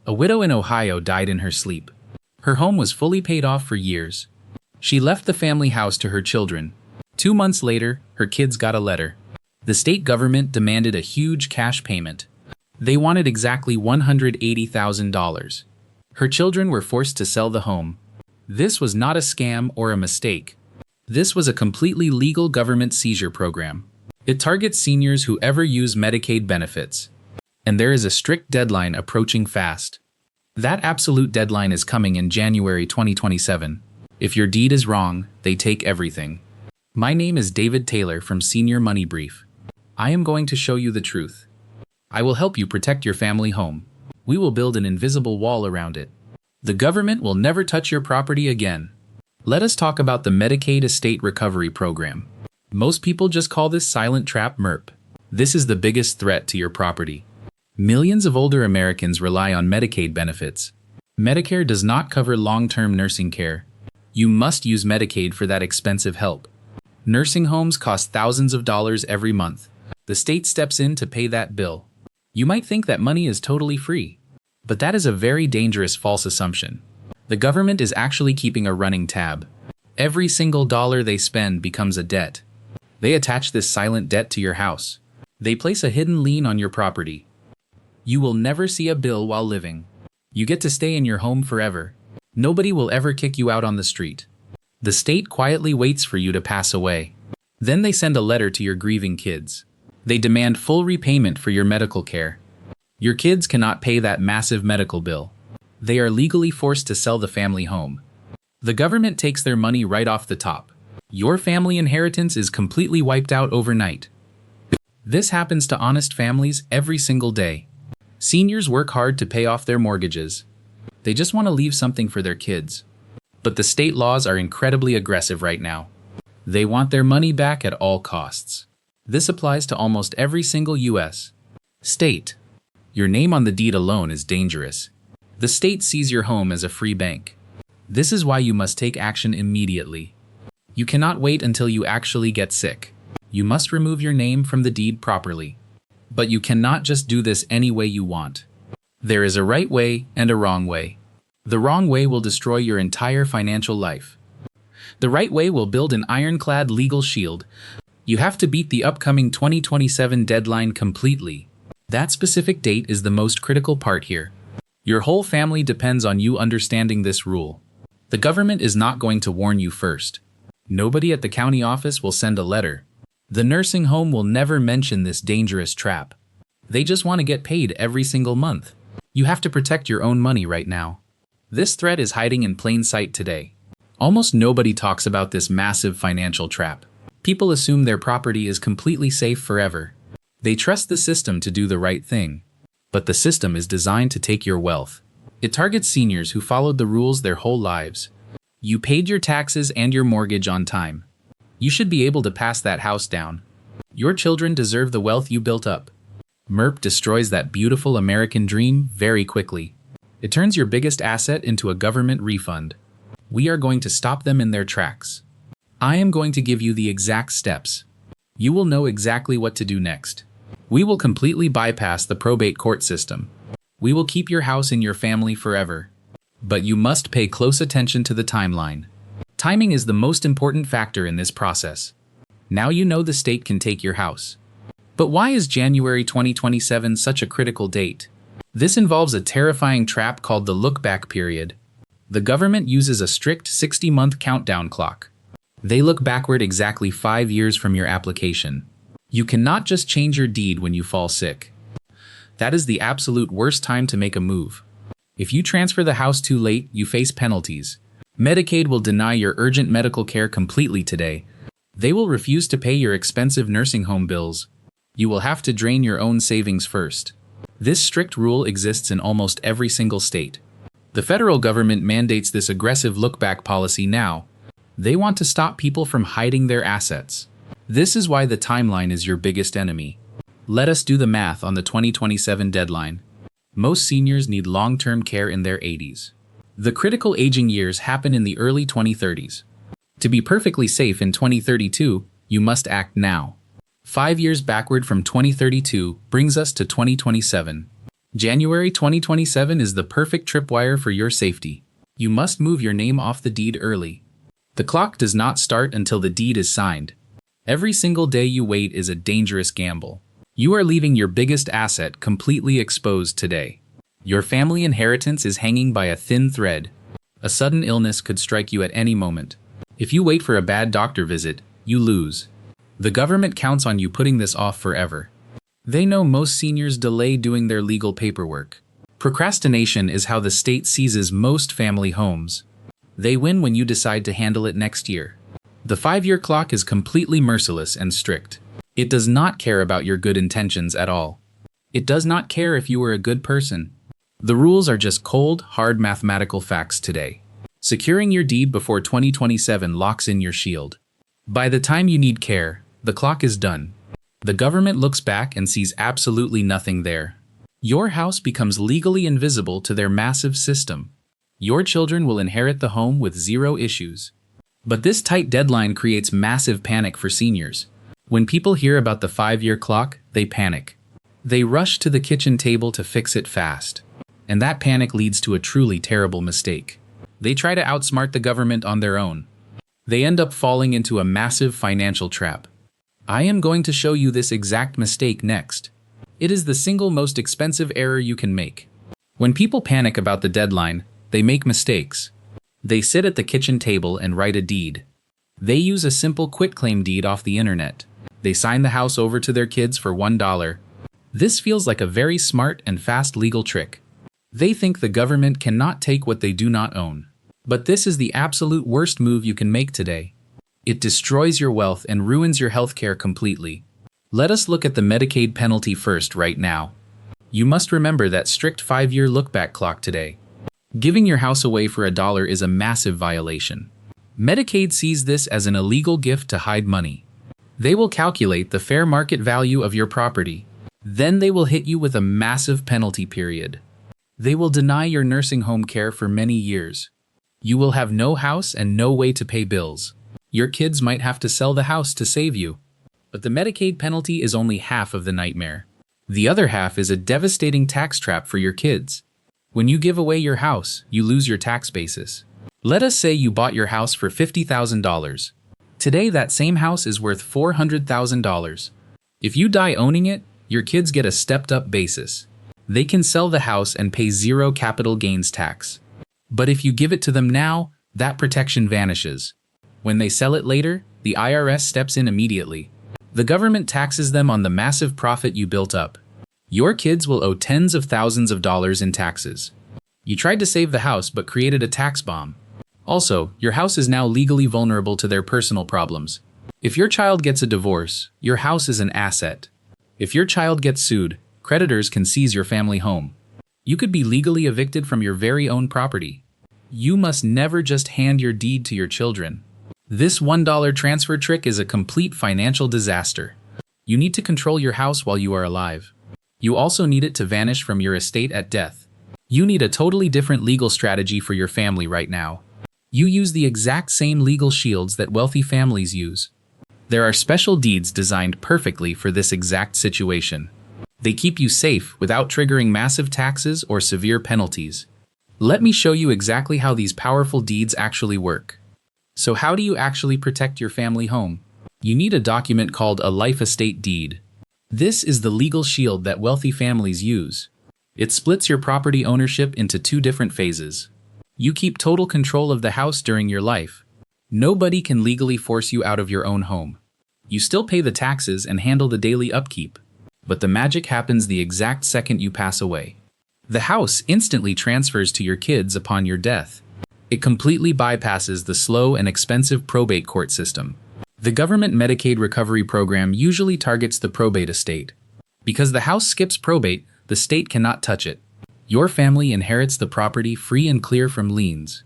A widow in Ohio died in her sleep. Her home was fully paid off for years. She left the family house to her children. 2 months later, her kids got a letter. The state government demanded a huge cash payment. They wanted exactly $180,000. Her children were forced to sell the home. This was not a scam or a mistake. This was a completely legal government seizure program. It targets seniors who ever use Medicaid benefits. And there is a strict deadline approaching fast. That absolute deadline is coming in January 2027. If your deed is wrong, they take everything. My name is David Taylor from Senior Money Brief. I am going to show you the truth. I will help you protect your family home. We will build an invisible wall around it. The government will never touch your property again. Let us talk about the Medicaid Estate Recovery Program. Most people just call this silent trap MERP. This is the biggest threat to your property. Millions of older Americans rely on Medicaid benefits. Medicare does not cover long-term nursing care. You must use Medicaid for that expensive help. Nursing homes cost thousands of dollars every month. The state steps in to pay that bill. You might think that money is totally free, but that is a very dangerous false assumption. The government is actually keeping a running tab. Every single dollar they spend becomes a debt. They attach this silent debt to your house. They place a hidden lien on your property. You will never see a bill while living. You get to stay in your home forever. Nobody will ever kick you out on the street. The state quietly waits for you to pass away. Then they send a letter to your grieving kids. They demand full repayment for your medical care. Your kids cannot pay that massive medical bill. They are legally forced to sell the family home. The government takes their money right off the top. Your family inheritance is completely wiped out overnight. This happens to honest families every single day. Seniors work hard to pay off their mortgages. They just want to leave something for their kids. But the state laws are incredibly aggressive right now. They want their money back at all costs. This applies to almost every single U.S. state. Your name on the deed alone is dangerous. The state sees your home as a free bank. This is why you must take action immediately. You cannot wait until you actually get sick. You must remove your name from the deed properly. But you cannot just do this any way you want. There is a right way and a wrong way. The wrong way will destroy your entire financial life. The right way will build an ironclad legal shield. You have to beat the upcoming 2027 deadline completely. That specific date is the most critical part here. Your whole family depends on you understanding this rule. The government is not going to warn you first. Nobody at the county office will send a letter. The nursing home will never mention this dangerous trap. They just want to get paid every single month. You have to protect your own money right now. This threat is hiding in plain sight today. Almost nobody talks about this massive financial trap. People assume their property is completely safe forever. They trust the system to do the right thing. But the system is designed to take your wealth. It targets seniors who followed the rules their whole lives. You paid your taxes and your mortgage on time. You should be able to pass that house down. Your children deserve the wealth you built up. MERP destroys that beautiful American dream very quickly. It turns your biggest asset into a government refund. We are going to stop them in their tracks. I am going to give you the exact steps. You will know exactly what to do next. We will completely bypass the probate court system. We will keep your house in your family forever. But you must pay close attention to the timeline. Timing is the most important factor in this process. Now you know the state can take your house. But why is January 2027 such a critical date? This involves a terrifying trap called the look-back period. The government uses a strict 60-month countdown clock. They look backward exactly 5 years from your application. You cannot just change your deed when you fall sick. That is the absolute worst time to make a move. If you transfer the house too late, you face penalties. Medicaid will deny your urgent medical care completely today. They will refuse to pay your expensive nursing home bills. You will have to drain your own savings first. This strict rule exists in almost every single state. The federal government mandates this aggressive look-back policy now. They want to stop people from hiding their assets. This is why the timeline is your biggest enemy. Let us do the math on the 2027 deadline. Most seniors need long-term care in their 80s. The critical aging years happen in the early 2030s. To be perfectly safe in 2032, you must act now. 5 years backward from 2032 brings us to 2027. January 2027 is the perfect tripwire for your safety. You must move your name off the deed early. The clock does not start until the deed is signed. Every single day you wait is a dangerous gamble. You are leaving your biggest asset completely exposed today. Your family inheritance is hanging by a thin thread. A sudden illness could strike you at any moment. If you wait for a bad doctor visit, you lose. The government counts on you putting this off forever. They know most seniors delay doing their legal paperwork. Procrastination is how the state seizes most family homes. They win when you decide to handle it next year. The 5-year clock is completely merciless and strict. It does not care about your good intentions at all. It does not care if you were a good person. The rules are just cold, hard mathematical facts today. Securing your deed before 2027 locks in your shield. By the time you need care, the clock is done. The government looks back and sees absolutely nothing there. Your house becomes legally invisible to their massive system. Your children will inherit the home with zero issues. But this tight deadline creates massive panic for seniors. When people hear about the 5-year clock, they panic. They rush to the kitchen table to fix it fast. And that panic leads to a truly terrible mistake. They try to outsmart the government on their own. They end up falling into a massive financial trap. I am going to show you this exact mistake next. It is the single most expensive error you can make. When people panic about the deadline, they make mistakes. They sit at the kitchen table and write a deed. They use a simple quitclaim deed off the internet. They sign the house over to their kids for $1. This feels like a very smart and fast legal trick. They think the government cannot take what they do not own. But this is the absolute worst move you can make today. It destroys your wealth and ruins your healthcare completely. Let us look at the Medicaid penalty first right now. You must remember that strict 5-year look-back clock today. Giving your house away for $1 is a massive violation. Medicaid sees this as an illegal gift to hide money. They will calculate the fair market value of your property. Then they will hit you with a massive penalty period. They will deny your nursing home care for many years. You will have no house and no way to pay bills. Your kids might have to sell the house to save you. But the Medicaid penalty is only half of the nightmare. The other half is a devastating tax trap for your kids. When you give away your house, you lose your tax basis. Let us say you bought your house for $50,000. Today, that same house is worth $400,000. If you die owning it, your kids get a stepped-up basis. They can sell the house and pay zero capital gains tax. But if you give it to them now, that protection vanishes. When they sell it later, the IRS steps in immediately. The government taxes them on the massive profit you built up. Your kids will owe tens of thousands of dollars in taxes. You tried to save the house but created a tax bomb. Also, your house is now legally vulnerable to their personal problems. If your child gets a divorce, your house is an asset. If your child gets sued, creditors can seize your family home. You could be legally evicted from your very own property. You must never just hand your deed to your children. This $1 transfer trick is a complete financial disaster. You need to control your house while you are alive. You also need it to vanish from your estate at death. You need a totally different legal strategy for your family right now. You use the exact same legal shields that wealthy families use. There are special deeds designed perfectly for this exact situation. They keep you safe without triggering massive taxes or severe penalties. Let me show you exactly how these powerful deeds actually work. So how do you actually protect your family home? You need a document called a life estate deed. This is the legal shield that wealthy families use. It splits your property ownership into 2 different phases. You keep total control of the house during your life. Nobody can legally force you out of your own home. You still pay the taxes and handle the daily upkeep. But the magic happens the exact second you pass away. The house instantly transfers to your kids upon your death. It completely bypasses the slow and expensive probate court system. The government Medicaid Recovery Program usually targets the probate estate. Because the house skips probate, the state cannot touch it. Your family inherits the property free and clear from liens.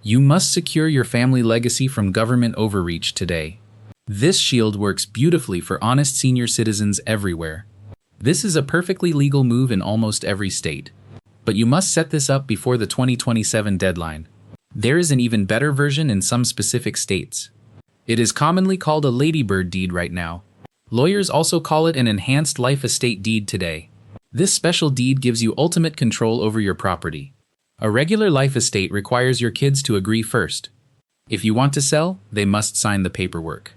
You must secure your family legacy from government overreach today. This shield works beautifully for honest senior citizens everywhere. This is a perfectly legal move in almost every state. But you must set this up before the 2027 deadline. There is an even better version in some specific states. It is commonly called a ladybird deed right now. Lawyers also call it an enhanced life estate deed today. This special deed gives you ultimate control over your property. A regular life estate requires your kids to agree first. If you want to sell, they must sign the paperwork.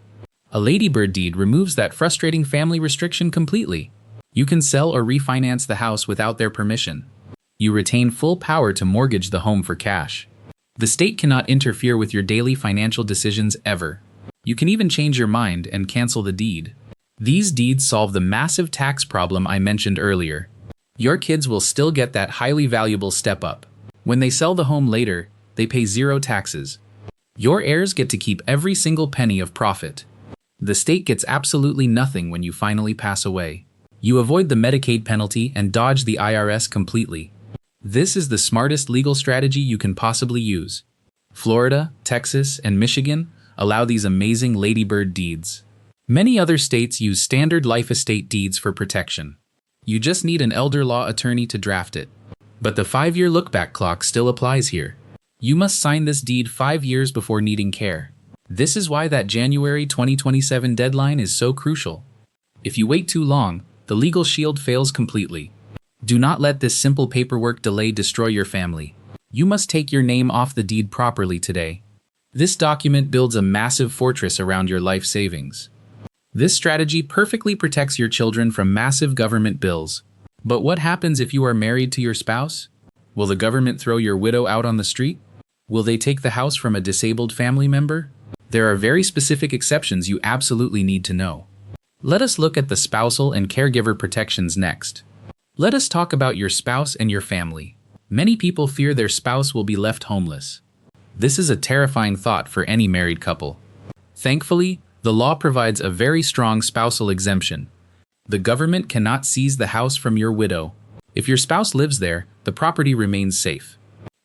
A ladybird deed removes that frustrating family restriction completely. You can sell or refinance the house without their permission. You retain full power to mortgage the home for cash. The state cannot interfere with your daily financial decisions ever. You can even change your mind and cancel the deed. These deeds solve the massive tax problem I mentioned earlier. Your kids will still get that highly valuable step up. When they sell the home later, they pay zero taxes. Your heirs get to keep every single penny of profit. The state gets absolutely nothing when you finally pass away. You avoid the Medicaid penalty and dodge the IRS completely. This is the smartest legal strategy you can possibly use. Florida, Texas, and Michigan allow these amazing ladybird deeds. Many other states use standard life estate deeds for protection. You just need an elder law attorney to draft it. But the 5-year look-back clock still applies here. You must sign this deed 5 years before needing care. This is why that January 2027 deadline is so crucial. If you wait too long, the legal shield fails completely. Do not let this simple paperwork delay destroy your family. You must take your name off the deed properly today. This document builds a massive fortress around your life savings. This strategy perfectly protects your children from massive government bills. But what happens if you are married to your spouse? Will the government throw your widow out on the street? Will they take the house from a disabled family member? There are very specific exceptions you absolutely need to know. Let us look at the spousal and caregiver protections next. Let us talk about your spouse and your family. Many people fear their spouse will be left homeless. This is a terrifying thought for any married couple. Thankfully, the law provides a very strong spousal exemption. The government cannot seize the house from your widow. If your spouse lives there, the property remains safe.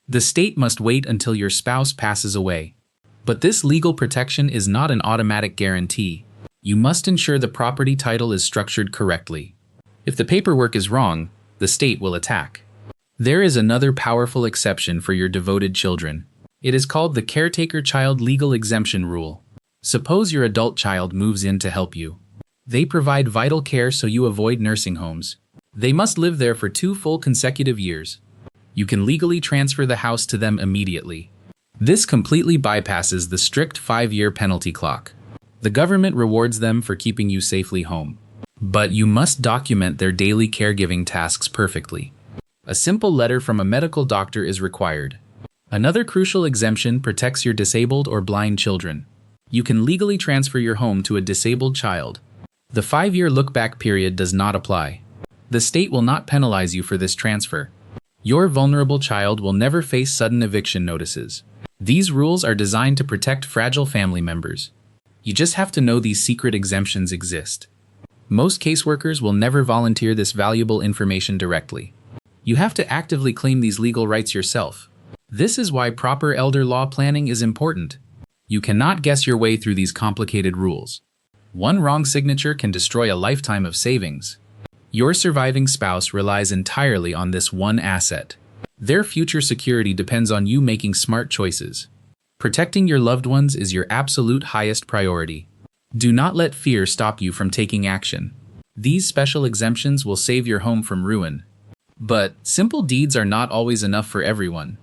The state must wait until your spouse passes away. But this legal protection is not an automatic guarantee. You must ensure the property title is structured correctly. If the paperwork is wrong, the state will attack. There is another powerful exception for your devoted children. It is called the caretaker child legal exemption rule. Suppose your adult child moves in to help you. They provide vital care so you avoid nursing homes. They must live there for 2 full consecutive years. You can legally transfer the house to them immediately. This completely bypasses the strict 5-year penalty clock. The government rewards them for keeping you safely home. But you must document their daily caregiving tasks perfectly. A simple letter from a medical doctor is required. Another crucial exemption protects your disabled or blind children. You can legally transfer your home to a disabled child. The 5-year look-back period does not apply. The state will not penalize you for this transfer. Your vulnerable child will never face sudden eviction notices. These rules are designed to protect fragile family members. You just have to know these secret exemptions exist. Most caseworkers will never volunteer this valuable information directly. You have to actively claim these legal rights yourself. This is why proper elder law planning is important. You cannot guess your way through these complicated rules. One wrong signature can destroy a lifetime of savings. Your surviving spouse relies entirely on this one asset. Their future security depends on you making smart choices. Protecting your loved ones is your absolute highest priority. Do not let fear stop you from taking action. These special exemptions will save your home from ruin. But simple deeds are not always enough for everyone.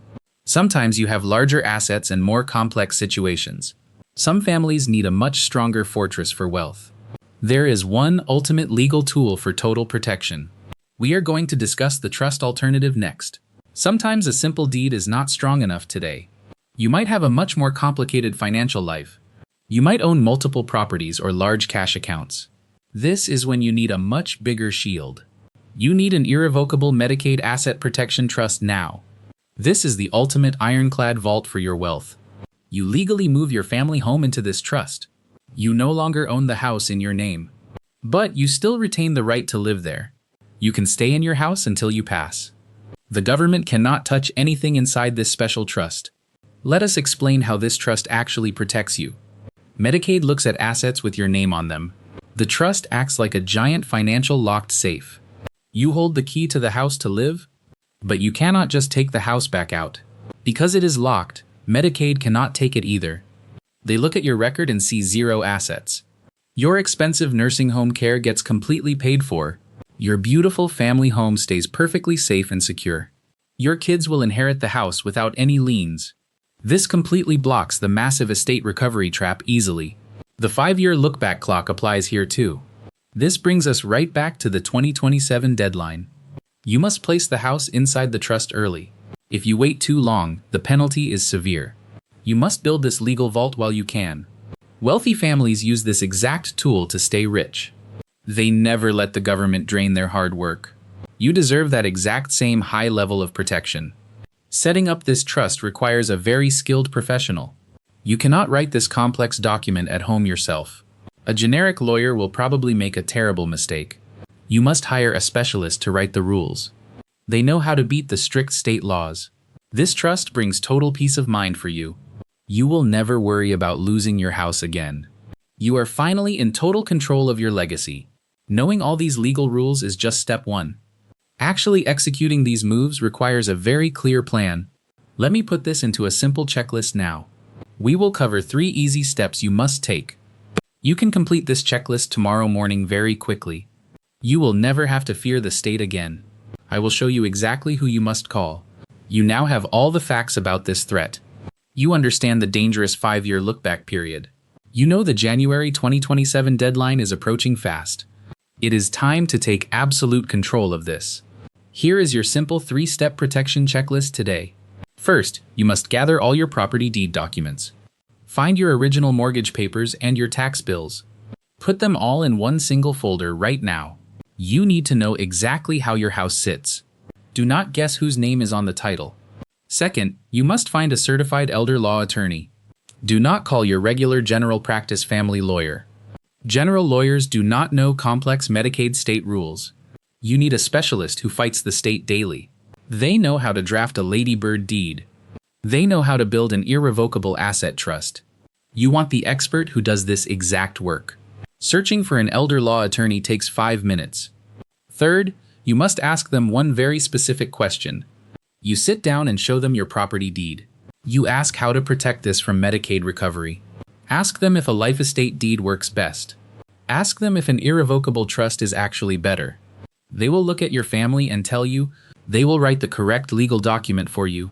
Sometimes you have larger assets and more complex situations. Some families need a much stronger fortress for wealth. There is one ultimate legal tool for total protection. We are going to discuss the trust alternative next. Sometimes a simple deed is not strong enough today. You might have a much more complicated financial life. You might own multiple properties or large cash accounts. This is when you need a much bigger shield. You need an irrevocable Medicaid Asset Protection Trust now. This is the ultimate ironclad vault for your wealth. You legally move your family home into this trust. You no longer own the house in your name, but you still retain the right to live there. You can stay in your house until you pass. The government cannot touch anything inside this special trust. Let us explain how this trust actually protects you. Medicaid looks at assets with your name on them. The trust acts like a giant financial locked safe. You hold the key to the house to live, but you cannot just take the house back out. Because it is locked, Medicaid cannot take it either. They look at your record and see zero assets. Your expensive nursing home care gets completely paid for, Your beautiful family home stays perfectly safe and secure. Your kids will inherit the house without any liens. This completely blocks the massive estate recovery trap easily. The 5-year look-back clock applies here too. This brings us right back to the 2027 deadline. You must place the house inside the trust early. If you wait too long, the penalty is severe. You must build this legal vault while you can. Wealthy families use this exact tool to stay rich. They never let the government drain their hard work. You deserve that exact same high level of protection. Setting up this trust requires a very skilled professional. You cannot write this complex document at home yourself. A generic lawyer will probably make a terrible mistake. You must hire a specialist to write the rules. They know how to beat the strict state laws. This trust brings total peace of mind for you. You will never worry about losing your house again. You are finally in total control of your legacy. Knowing all these legal rules is just step 1. Actually executing these moves requires a very clear plan. Let me put this into a simple checklist now. We will cover 3 easy steps you must take. You can complete this checklist tomorrow morning very quickly. You will never have to fear the state again. I will show you exactly who you must call. You now have all the facts about this threat. You understand the dangerous 5-year look-back period. You know the January 2027 deadline is approaching fast. It is time to take absolute control of this. Here is your simple 3-step protection checklist today. First, you must gather all your property deed documents. Find your original mortgage papers and your tax bills. Put them all in one single folder right now. You need to know exactly how your house sits. Do not guess whose name is on the title. Second, you must find a certified elder law attorney. Do not call your regular general practice family lawyer. General lawyers do not know complex Medicaid state rules. You need a specialist who fights the state daily. They know how to draft a ladybird deed. They know how to build an irrevocable asset trust. You want the expert who does this exact work. Searching for an elder law attorney takes 5 minutes. Third, you must ask them one very specific question. You sit down and show them your property deed. You ask how to protect this from Medicaid recovery. Ask them if a life estate deed works best. Ask them if an irrevocable trust is actually better. They will look at your family and tell you. They will write the correct legal document for you.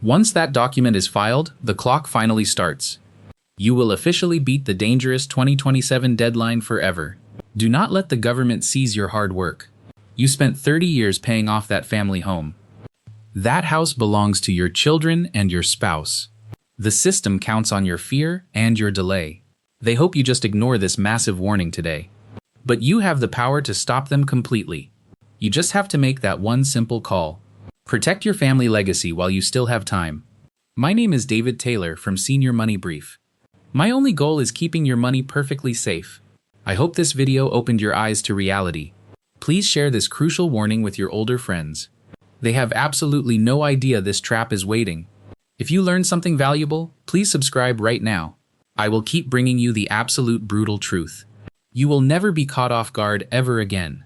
Once that document is filed, the clock finally starts. You will officially beat the dangerous 2027 deadline forever. Do not let the government seize your hard work. You spent 30 years paying off that family home. That house belongs to your children and your spouse. The system counts on your fear and your delay. They hope you just ignore this massive warning today. But you have the power to stop them completely. You just have to make that one simple call. Protect your family legacy while you still have time. My name is David Taylor from Senior Money Brief. My only goal is keeping your money perfectly safe. I hope this video opened your eyes to reality. Please share this crucial warning with your older friends. They have absolutely no idea this trap is waiting. If you learned something valuable, please subscribe right now. I will keep bringing you the absolute brutal truth. You will never be caught off guard ever again.